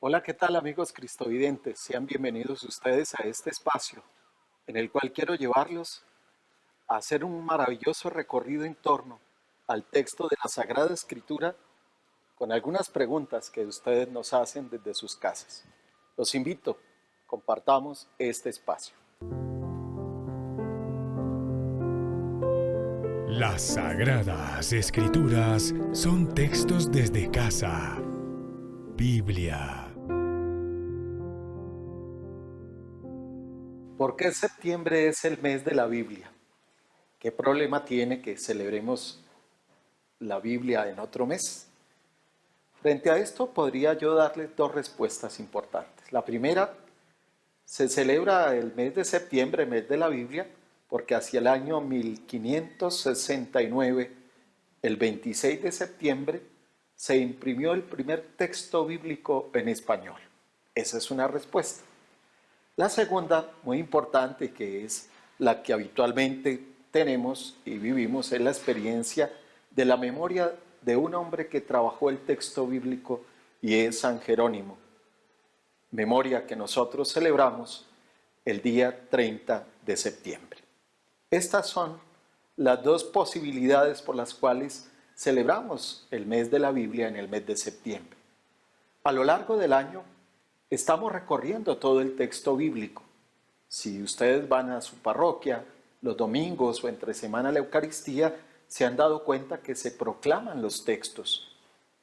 Hola, ¿qué tal amigos cristovidentes? Sean bienvenidos ustedes a este espacio en el cual quiero llevarlos a hacer un maravilloso recorrido en torno al texto de la Sagrada Escritura con algunas preguntas que ustedes nos hacen desde sus casas. Los invito, compartamos este espacio. Las Sagradas Escrituras son textos desde casa. Biblia. ¿Por qué septiembre es el mes de la Biblia? ¿Qué problema tiene que celebremos la Biblia en otro mes? Frente a esto podría yo darles dos respuestas importantes. La primera, se celebra el mes de septiembre, mes de la Biblia, porque hacia el año 1569, el 26 de septiembre, se imprimió el primer texto bíblico en español. Esa es una respuesta. La segunda, muy importante, que es la que habitualmente tenemos y vivimos, es la experiencia de la memoria de un hombre que trabajó el texto bíblico y es San Jerónimo. Memoria que nosotros celebramos el día 30 de septiembre. Estas son las dos posibilidades por las cuales celebramos el mes de la Biblia en el mes de septiembre. A lo largo del año estamos recorriendo todo el texto bíblico. Si ustedes van a su parroquia los domingos o entre semana a la Eucaristía, se han dado cuenta que se proclaman los textos.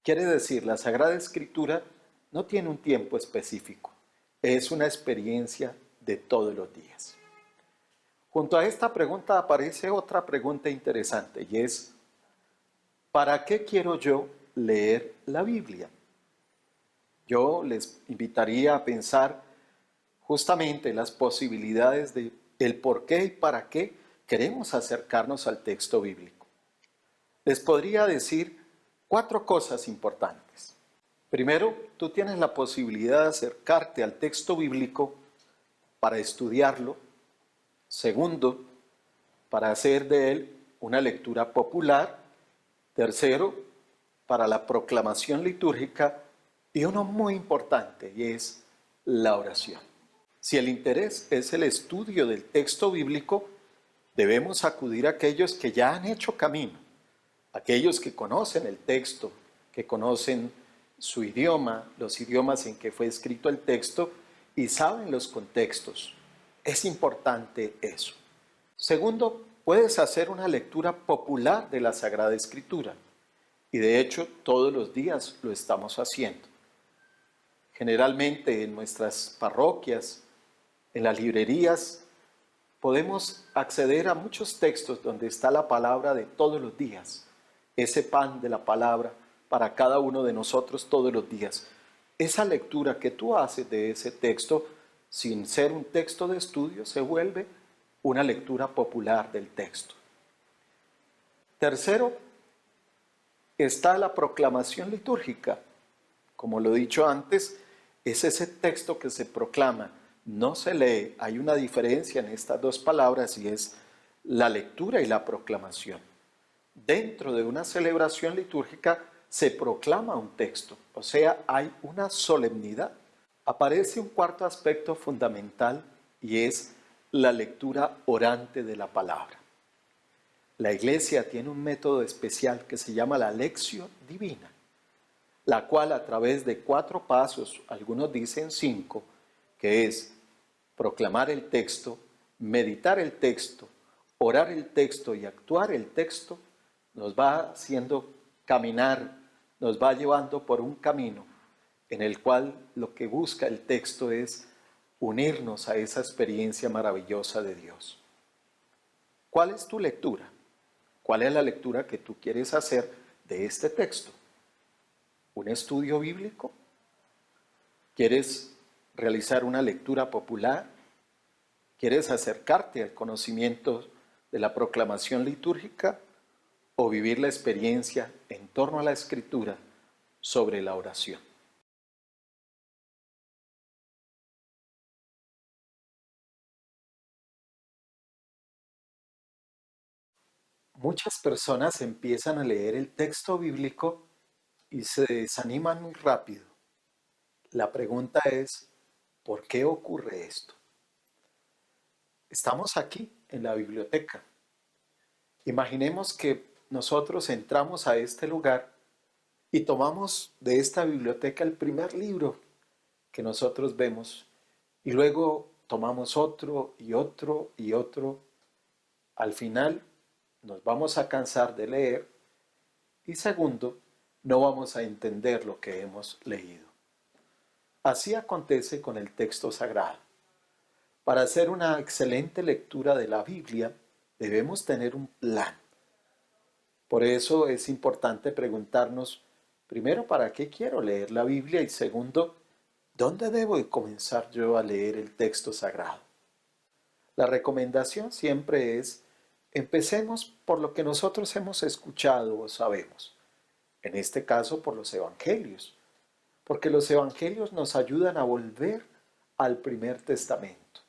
Quiere decir, la Sagrada Escritura no tiene un tiempo específico, es una experiencia de todos los días. Junto a esta pregunta aparece otra pregunta interesante y es, ¿para qué quiero yo leer la Biblia? Yo les invitaría a pensar justamente las posibilidades de el por qué y para qué queremos acercarnos al texto bíblico. Les podría decir cuatro cosas importantes. Primero, tú tienes la posibilidad de acercarte al texto bíblico para estudiarlo. Segundo, para hacer de él una lectura popular. Tercero, para la proclamación litúrgica. Y uno muy importante, y es la oración. Si el interés es el estudio del texto bíblico, debemos acudir a aquellos que ya han hecho camino, aquellos que conocen el texto, que conocen su idioma, los idiomas en que fue escrito el texto y saben los contextos. Es importante eso. Segundo, puedes hacer una lectura popular de la Sagrada Escritura y de hecho todos los días lo estamos haciendo. Generalmente en nuestras parroquias, en las librerías, podemos acceder a muchos textos donde está la palabra de todos los días, ese pan de la palabra para cada uno de nosotros todos los días. Esa lectura que tú haces de ese texto, sin ser un texto de estudio, se vuelve una lectura popular del texto. Tercero, está la proclamación litúrgica. Como lo he dicho antes, es ese texto que se proclama, no se lee. Hay una diferencia en estas dos palabras y es la lectura y la proclamación. Dentro de una celebración litúrgica se proclama un texto, o sea, hay una solemnidad. Aparece un cuarto aspecto fundamental y es la lectura orante de la palabra. La Iglesia tiene un método especial que se llama la lección divina, la cual a través de 4 pasos, algunos dicen 5, que es proclamar el texto, meditar el texto, orar el texto y actuar el texto, nos va haciendo caminar, nos va llevando por un camino en el cual lo que busca el texto es unirnos a esa experiencia maravillosa de Dios. ¿Cuál es tu lectura? ¿Cuál es la lectura que tú quieres hacer de este texto? ¿Un estudio bíblico? ¿Quieres realizar una lectura popular? ¿Quieres acercarte al conocimiento de la proclamación litúrgica o vivir la experiencia en torno a la Escritura sobre la oración? Muchas personas empiezan a leer el texto bíblico y se desaniman muy rápido. La pregunta es, ¿por qué ocurre esto? Estamos aquí en la biblioteca. Imaginemos que nosotros entramos a este lugar y tomamos de esta biblioteca el primer libro que nosotros vemos y luego tomamos otro y otro y otro. Al final nos vamos a cansar de leer y segundo, no vamos a entender lo que hemos leído. Así acontece con el texto sagrado. Para hacer una excelente lectura de la Biblia debemos tener un plan. Por eso es importante preguntarnos, primero, ¿para qué quiero leer la Biblia? Y segundo, ¿dónde debo de comenzar yo a leer el texto sagrado? La recomendación siempre es, empecemos por lo que nosotros hemos escuchado o sabemos. En este caso, por los evangelios. Porque los evangelios nos ayudan a volver al primer testamento.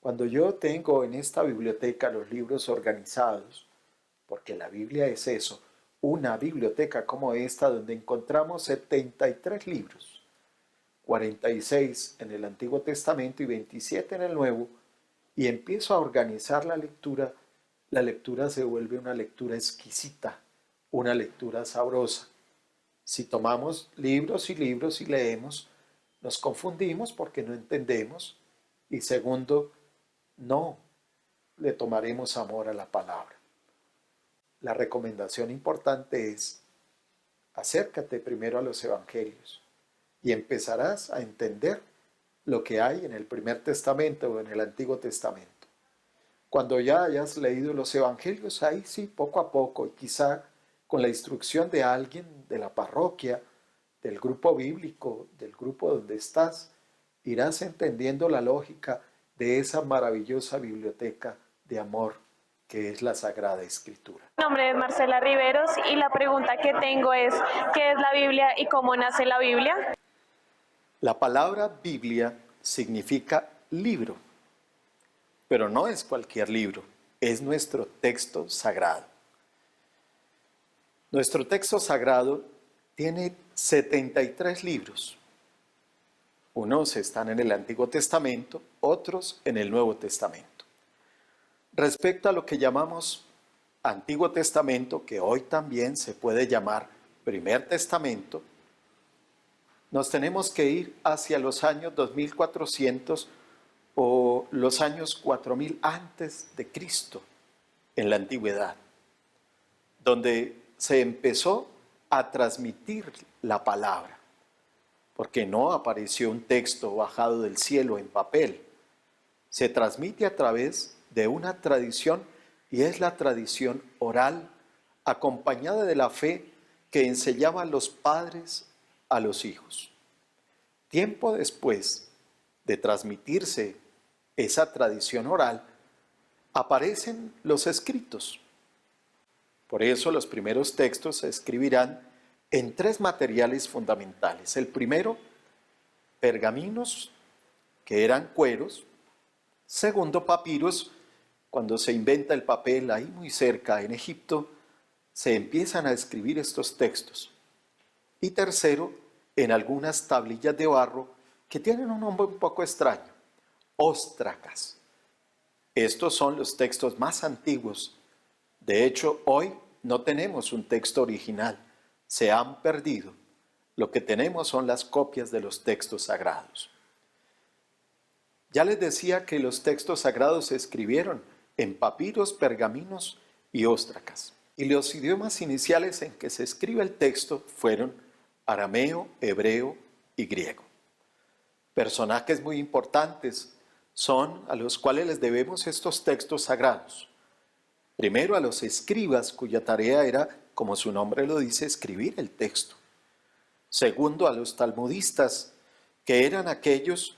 Cuando yo tengo en esta biblioteca los libros organizados, porque la Biblia es eso, una biblioteca como esta donde encontramos 73 libros, 46 en el Antiguo Testamento y 27 en el Nuevo, y empiezo a organizar la lectura se vuelve una lectura exquisita, una lectura sabrosa. Si tomamos libros y libros y leemos, nos confundimos porque no entendemos, y segundo, no le tomaremos amor a la palabra. La recomendación importante es, acércate primero a los evangelios y empezarás a entender lo que hay en el Primer Testamento o en el Antiguo Testamento. Cuando ya hayas leído los evangelios, ahí sí, poco a poco, y quizá con la instrucción de alguien de la parroquia, del grupo bíblico, del grupo donde estás, irás entendiendo la lógica de esa maravillosa biblioteca de amor que es la Sagrada Escritura. Mi nombre es Marcela Riveros y la pregunta que tengo es, ¿qué es la Biblia y cómo nace la Biblia? La palabra Biblia significa libro, pero no es cualquier libro, es nuestro texto sagrado. Nuestro texto sagrado tiene 73 libros. Unos están en el Antiguo Testamento, otros en el Nuevo Testamento. Respecto a lo que llamamos Antiguo Testamento, que hoy también se puede llamar Primer Testamento, nos tenemos que ir hacia los años 2400 o los años 4000 antes de Cristo, en la antigüedad, donde se empezó a transmitir la palabra, porque no apareció un texto bajado del cielo en papel, se transmite a través de una tradición y es la tradición oral, acompañada de la fe que enseñaban los padres a los hijos. Tiempo después de transmitirse esa tradición oral, aparecen los escritos. Por eso los primeros textos se escribirán en tres materiales fundamentales. El primero, pergaminos, que eran cueros. Segundo, papiros. Cuando se inventa el papel ahí muy cerca en Egipto, se empiezan a escribir estos textos. Y tercero, en algunas tablillas de barro que tienen un nombre un poco extraño, óstracas. Estos son los textos más antiguos. De hecho, hoy no tenemos un texto original, se han perdido. Lo que tenemos son las copias de los textos sagrados. Ya les decía que los textos sagrados se escribieron en papiros, pergaminos y óstracas. Y los idiomas iniciales en que se escribe el texto fueron arameo, hebreo y griego. Personajes muy importantes son a los cuales les debemos estos textos sagrados. Primero a los escribas, cuya tarea era, como su nombre lo dice, escribir el texto. Segundo a los talmudistas, que eran aquellos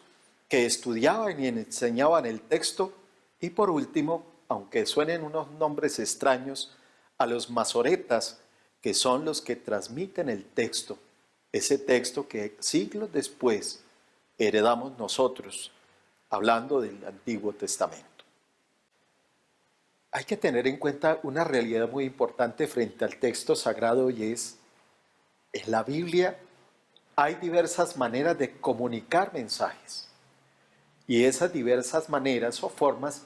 que estudiaban y enseñaban el texto. Y por último, aunque suenen unos nombres extraños, a los masoretas, que son los que transmiten el texto, ese texto que siglos después heredamos nosotros, hablando del Antiguo Testamento. Hay que tener en cuenta una realidad muy importante frente al texto sagrado y es, en la Biblia hay diversas maneras de comunicar mensajes. Y esas diversas maneras o formas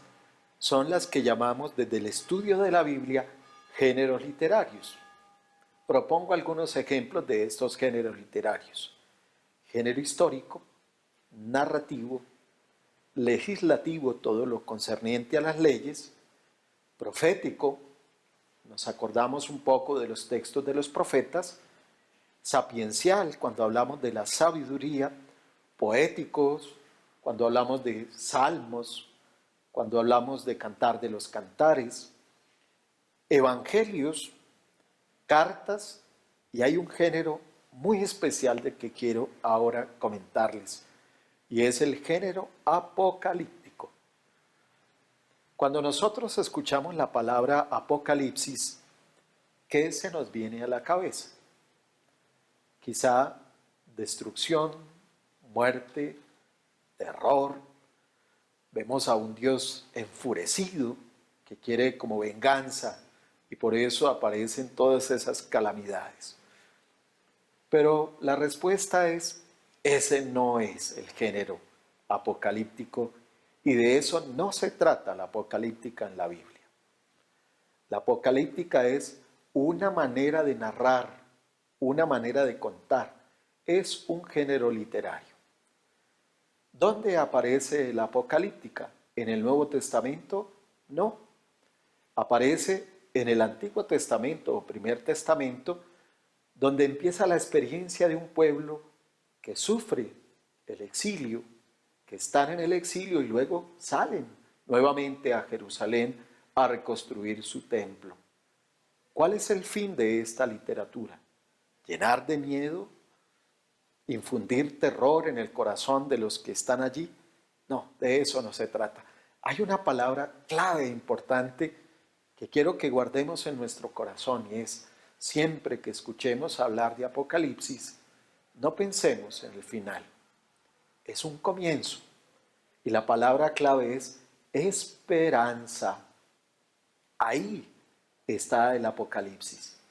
son las que llamamos desde el estudio de la Biblia géneros literarios. Propongo algunos ejemplos de estos géneros literarios. Género histórico, narrativo, legislativo, todo lo concerniente a las leyes, profético, nos acordamos un poco de los textos de los profetas, sapiencial, cuando hablamos de la sabiduría, poéticos, cuando hablamos de salmos, cuando hablamos de cantar de los cantares, evangelios, cartas, y hay un género muy especial de que quiero ahora comentarles, y es el género apocalíptico. Cuando nosotros escuchamos la palabra apocalipsis, ¿qué se nos viene a la cabeza? Quizá destrucción, muerte, terror. Vemos a un Dios enfurecido que quiere como venganza y por eso aparecen todas esas calamidades. Pero la respuesta es, ese no es el género apocalíptico y de eso no se trata la apocalíptica en la Biblia. La apocalíptica es una manera de narrar, una manera de contar, es un género literario. ¿Dónde aparece la apocalíptica? ¿En el Nuevo Testamento? No. Aparece en el Antiguo Testamento o Primer Testamento, donde empieza la experiencia de un pueblo que sufre el exilio, que están en el exilio y luego salen nuevamente a Jerusalén a reconstruir su templo. ¿Cuál es el fin de esta literatura? ¿Llenar de miedo? ¿Infundir terror en el corazón de los que están allí? No, de eso no se trata. Hay una palabra clave importante que quiero que guardemos en nuestro corazón y es, siempre que escuchemos hablar de Apocalipsis, no pensemos en el final. Es un comienzo y la palabra clave es esperanza. Ahí está el Apocalipsis.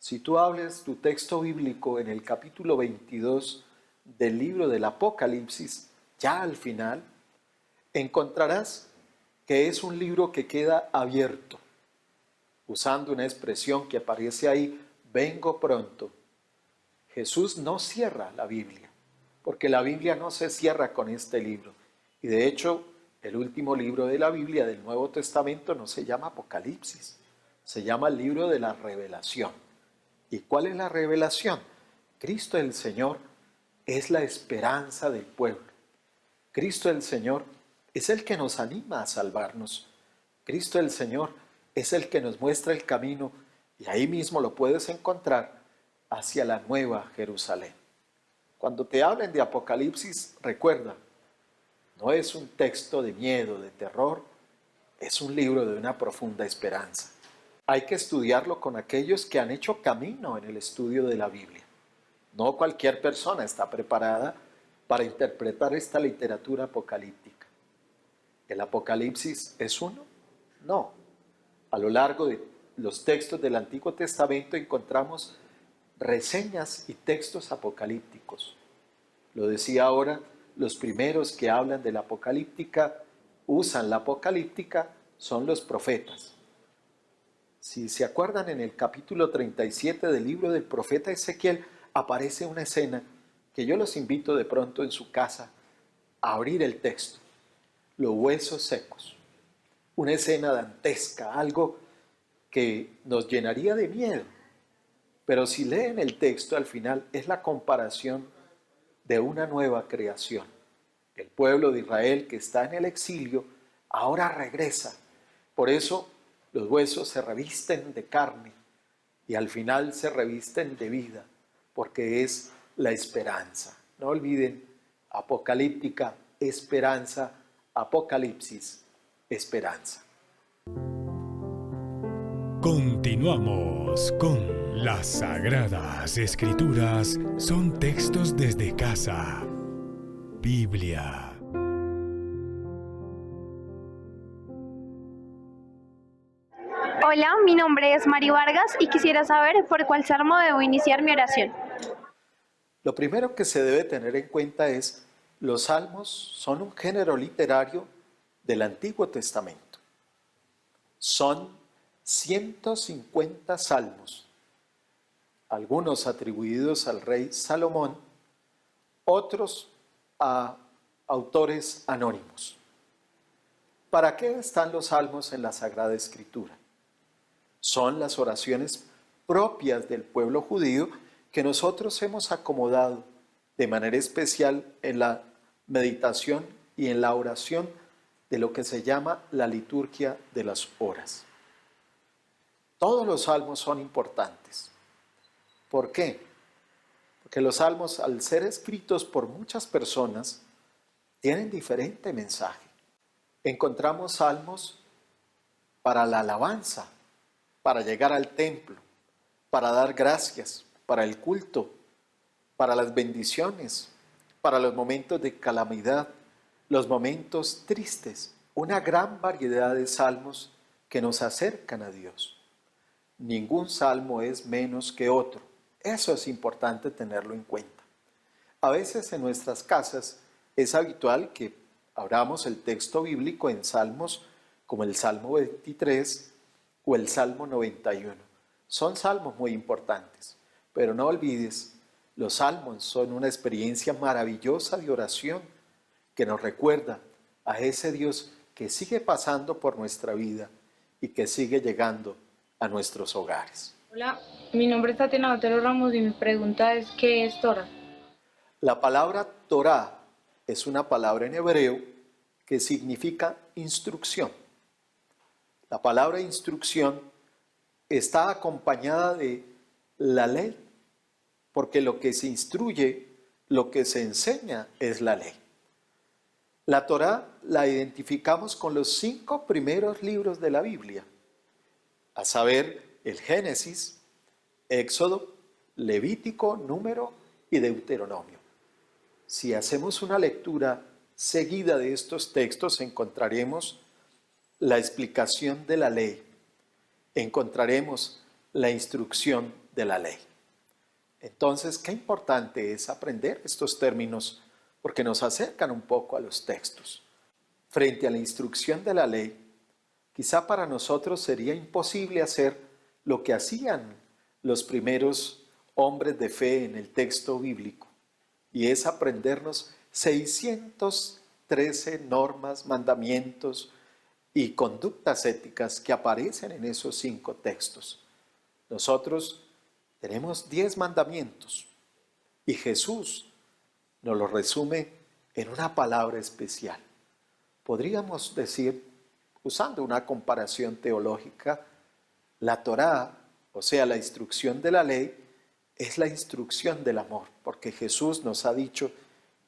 Si tú hables tu texto bíblico en el capítulo 22 del libro del Apocalipsis, ya al final, encontrarás que es un libro que queda abierto, usando una expresión que aparece ahí, vengo pronto. Jesús no cierra la Biblia, porque la Biblia no se cierra con este libro. Y de hecho, el último libro de la Biblia del Nuevo Testamento no se llama Apocalipsis, se llama el libro de la Revelación. ¿Y cuál es la revelación? Cristo el Señor es la esperanza del pueblo. Cristo el Señor es el que nos anima a salvarnos. Cristo el Señor es el que nos muestra el camino y ahí mismo lo puedes encontrar hacia la nueva Jerusalén. Cuando te hablen de Apocalipsis, recuerda, no es un texto de miedo, de terror, es un libro de una profunda esperanza. Hay que estudiarlo con aquellos que han hecho camino en el estudio de la Biblia. No cualquier persona está preparada para interpretar esta literatura apocalíptica. ¿El Apocalipsis es uno? No. A lo largo de los textos del Antiguo Testamento encontramos reseñas y textos apocalípticos. Lo decía ahora, los primeros que hablan de la apocalíptica, usan la apocalíptica, son los profetas. Si se acuerdan, en el capítulo 37 del libro del profeta Ezequiel aparece una escena que yo los invito de pronto en su casa a abrir el texto. Los huesos secos. Una escena dantesca, algo que nos llenaría de miedo. Pero si leen el texto al final es la comparación de una nueva creación. El pueblo de Israel que está en el exilio ahora regresa. Por eso los huesos se revisten de carne y al final se revisten de vida, porque es la esperanza. No olviden, apocalíptica, esperanza, apocalipsis, esperanza. Continuamos con las Sagradas Escrituras son textos desde casa. Biblia. Hola, mi nombre es Mari Vargas y quisiera saber por cuál salmo debo iniciar mi oración. Lo primero que se debe tener en cuenta es, los salmos son un género literario del Antiguo Testamento. Son 150 salmos, algunos atribuidos al rey Salomón, otros a autores anónimos. ¿Para qué están los salmos en la Sagrada Escritura? Son las oraciones propias del pueblo judío que nosotros hemos acomodado de manera especial en la meditación y en la oración de lo que se llama la liturgia de las horas. Todos los salmos son importantes. ¿Por qué? Porque los salmos, al ser escritos por muchas personas, tienen diferente mensaje. Encontramos salmos para la alabanza, para llegar al templo, para dar gracias, para el culto, para las bendiciones, para los momentos de calamidad, los momentos tristes, una gran variedad de salmos que nos acercan a Dios. Ningún salmo es menos que otro. Eso es importante tenerlo en cuenta. A veces en nuestras casas es habitual que abramos el texto bíblico en salmos como el Salmo 23 o el Salmo 91. Son salmos muy importantes, pero no olvides, los salmos son una experiencia maravillosa de oración que nos recuerda a ese Dios que sigue pasando por nuestra vida y que sigue llegando a nuestros hogares. Hola, mi nombre es Tatiana Otero Ramos y mi pregunta es, ¿qué es Torah? La palabra Torah es una palabra en hebreo que significa instrucción. La palabra instrucción está acompañada de la ley, porque lo que se instruye, lo que se enseña es la ley. La Torá la identificamos con los 5 primeros libros de la Biblia, a saber, el Génesis, Éxodo, Levítico, Número y Deuteronomio. Si hacemos una lectura seguida de estos textos, encontraremos la explicación de la ley, encontraremos la instrucción de la ley. Entonces, qué importante es aprender estos términos porque nos acercan un poco a los textos. Frente a la instrucción de la ley, quizá para nosotros sería imposible hacer lo que hacían los primeros hombres de fe en el texto bíblico, y es aprendernos 613 normas, mandamientos y conductas éticas que aparecen en esos 5 textos. Nosotros tenemos 10 mandamientos y Jesús nos lo resume en una palabra especial. Podríamos decir, usando una comparación teológica, la Torá, o sea, la instrucción de la ley, es la instrucción del amor, porque Jesús nos ha dicho,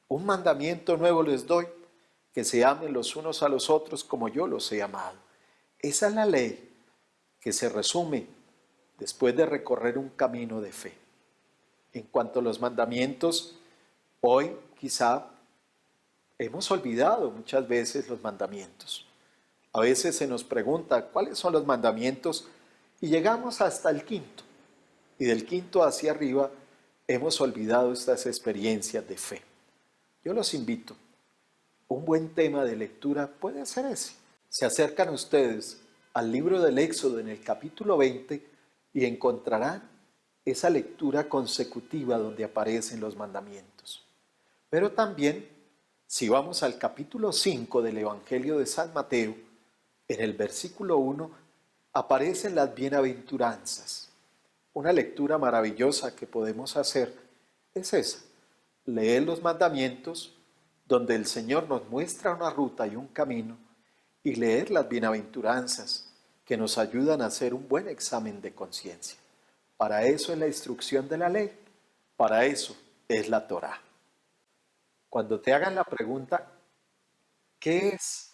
un mandamiento nuevo les doy, que se amen los unos a los otros como yo los he amado. Esa es la ley que se resume después de recorrer un camino de fe. En cuanto a los mandamientos, hoy quizá hemos olvidado muchas veces los mandamientos. A veces se nos pregunta cuáles son los mandamientos y llegamos hasta el 5º. Y del 5º hacia arriba hemos olvidado estas experiencias de fe. Yo los invito. Un buen tema de lectura puede ser ese. Se acercan ustedes al libro del Éxodo en el capítulo 20 y encontrarán esa lectura consecutiva donde aparecen los mandamientos. Pero también, si vamos al capítulo 5 del Evangelio de San Mateo, en el versículo 1 aparecen las bienaventuranzas. Una lectura maravillosa que podemos hacer es esa, leer los mandamientos donde el Señor nos muestra una ruta y un camino y leer las bienaventuranzas que nos ayudan a hacer un buen examen de conciencia. Para eso es la instrucción de la ley, para eso es la Torá. Cuando te hagan la pregunta, ¿qué es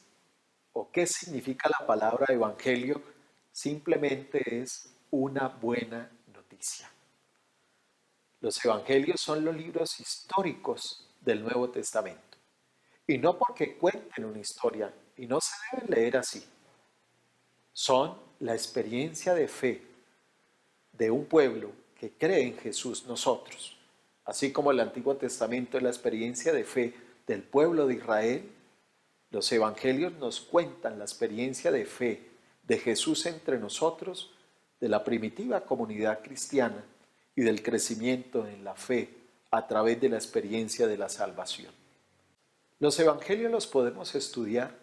o qué significa la palabra evangelio? Simplemente es una buena noticia. Los evangelios son los libros históricos del Nuevo Testamento. Y no porque cuenten una historia, y no se deben leer así. Son la experiencia de fe de un pueblo que cree en Jesús, nosotros. Así como el Antiguo Testamento es la experiencia de fe del pueblo de Israel, los evangelios nos cuentan la experiencia de fe de Jesús entre nosotros, de la primitiva comunidad cristiana y del crecimiento en la fe a través de la experiencia de la salvación. Los evangelios los podemos estudiar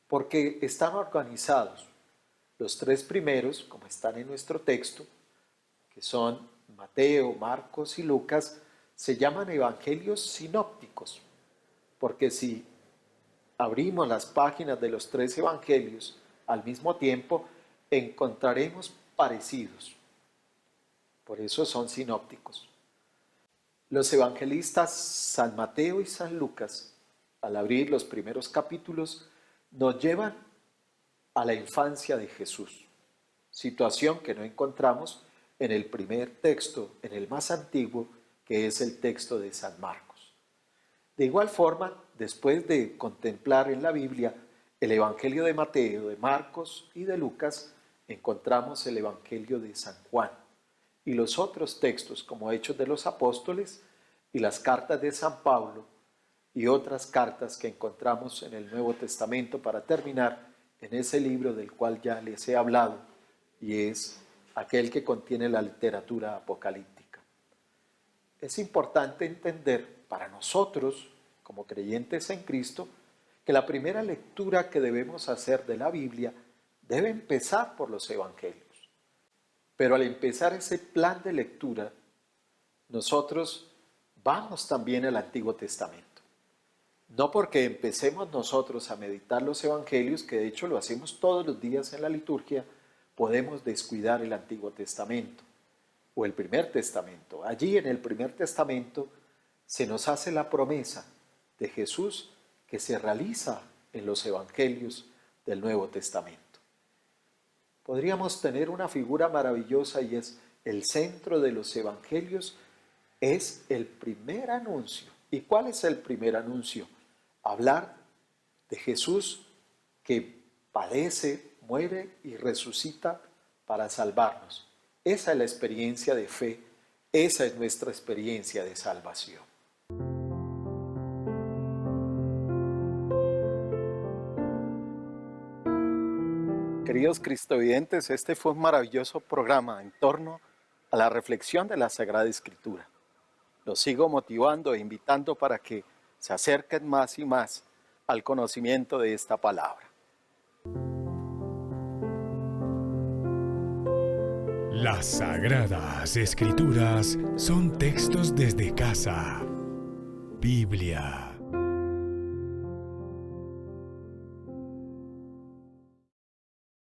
porque están organizados. Los tres primeros, como están en nuestro texto, que son Mateo, Marcos y Lucas, se llaman evangelios sinópticos, porque si abrimos las páginas de los tres evangelios al mismo tiempo, encontraremos parecidos. Por eso son sinópticos. Los evangelistas San Mateo y San Lucas, al abrir los primeros capítulos, nos llevan a la infancia de Jesús, situación que no encontramos en el primer texto, en el más antiguo, que es el texto de San Marcos. De igual forma, después de contemplar en la Biblia el Evangelio de Mateo, de Marcos y de Lucas, encontramos el Evangelio de San Juan y los otros textos como Hechos de los Apóstoles y las cartas de San Pablo y otras cartas que encontramos en el Nuevo Testamento para terminar en ese libro del cual ya les he hablado y es aquel que contiene la literatura apocalíptica. Es importante entender para nosotros, como creyentes en Cristo, que la primera lectura que debemos hacer de la Biblia debe empezar por los evangelios. Pero al empezar ese plan de lectura, nosotros vamos también al Antiguo Testamento. No porque empecemos nosotros a meditar los evangelios, que de hecho lo hacemos todos los días en la liturgia, podemos descuidar el Antiguo Testamento o el Primer Testamento. Allí en el Primer Testamento se nos hace la promesa de Jesús que se realiza en los evangelios del Nuevo Testamento. Podríamos tener una figura maravillosa y es el centro de los evangelios, es el primer anuncio. ¿Y cuál es el primer anuncio? Hablar de Jesús que padece, muere y resucita para salvarnos. Esa es la experiencia de fe, esa es nuestra experiencia de salvación. Queridos cristovidentes, este fue un maravilloso programa en torno a la reflexión de la Sagrada Escritura. Los sigo motivando e invitando para que se acerquen más y más al conocimiento de esta palabra. Las Sagradas Escrituras son textos desde casa. Biblia.